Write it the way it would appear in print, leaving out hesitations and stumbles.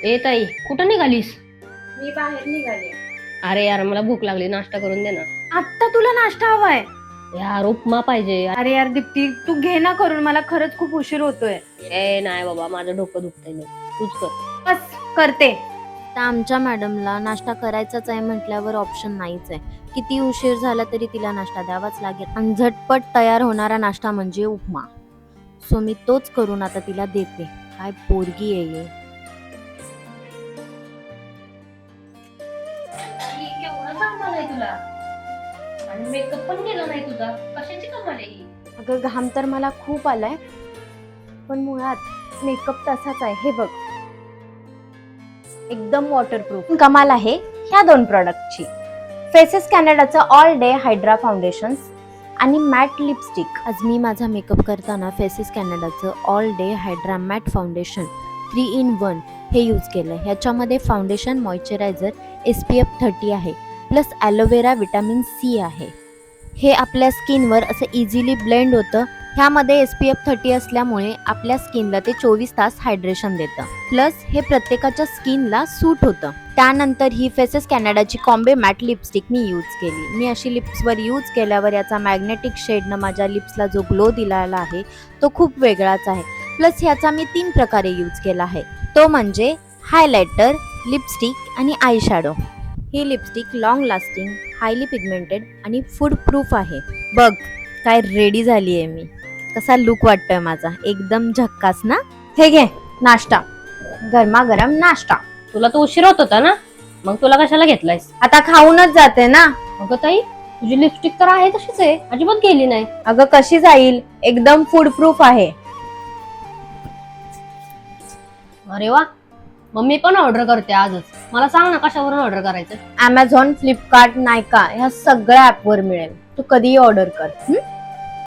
ए ताई, कुठं निघालीस? मी बाहेर निघाले. अरे यार, मला भूक लागली, नाश्ता करून दे ना. आत्ता तुला नाश्ता हवाय? यार, उपमा पाहिजे. अरे यार दीप्ती, तू घे ना करून, मला खरंच खूप उशीर होतोय. ए नाही बाबा, माझं डोकं दुखतंय नाही. तूच कर. बस करते. तर आमच्या मॅडमला नाश्ता करायचाच आहे म्हटल्यावर ऑप्शन नाहीच आहे. किती उशीर झाला तरी तिला नाश्ता द्यावाच लागेल आणि झटपट तयार होणारा नाश्ता म्हणजे उपमा. सो मी तोच करून आता तिला देते. काय पोरगी आहे. केवढं काम आलंय तुला आणि मेकअप पण केला नाही तुझा. कशाची कमाल आहे ही? अगं घाम तर मला खूप आलाय, पण मुळात मेकअप तसाच आहे. हे बघ, एकदम वॉटरप्रूफ. कमाल आहे ह्या दोन प्रॉडक्टची. फेसेस कॅनडाचं ऑल डे हायड्रा फाउंडेशन आणि मॅट लिपस्टिक. आज मी माझा मेकअप करताना फेसेस कॅनडाचं all day hydra matte foundation 3 in 1 हे यूज केलं. ह्याच्यामध्ये फाउंडेशन, मॉइश्चरायझर, SPF 30 आहे, प्लस ॲलोवेरा विटॅमिन C आहे. हे आपल्या स्किनवर असं इझिली ब्लेंड होतं. ह्यामध्ये SPF 30 असल्यामुळे आपल्या स्किनला ते 24 तास हायड्रेशन देतं. प्लस हे प्रत्येकाच्या स्किनला सूट होतं. त्यानंतर he faces कॅनडाची कॉम्बे mat lipstick me use केली. मी अशी लिप्सवर यूज केल्यावर याचा मॅग्नेटिक शेडनं माझ्या लिप्सला जो ग्लो दिलेला आहे तो खूप वेगळाच आहे. प्लस ह्याचा मी 3 प्रकारे यूज केला आहे. तो म्हणजे हायलायटर, लिपस्टिक आणि आय शॅडो. ही lipstick long lasting, highly pigmented आणि फूड प्रूफ आहे. बघ काय रेडी झाली आहे मी. कसा लुक वाटतोय माझा, एकदम झक्कास ना. हे घे नाश्ता, गरमागरम नाश्ता. तुला तर उशीर होत होता ना, मग तुला कशाला घेतलायस? आता खाऊनच जाते ना. अगं ताई, तुझी लिपस्टिक तर आहे तशीच आहे, अजिबात गेली नाही. अगं कशी जाईल, एकदम फूड प्रूफ आहे. अरे वा, मग मी पण ऑर्डर करते आजच. मला सांग ना कशावरून ऑर्डर करायचं? Amazon, फ्लिपकार्ट, नायका ह्या सगळ्या ऍपवर मिळेल. तू कधीही ऑर्डर कर.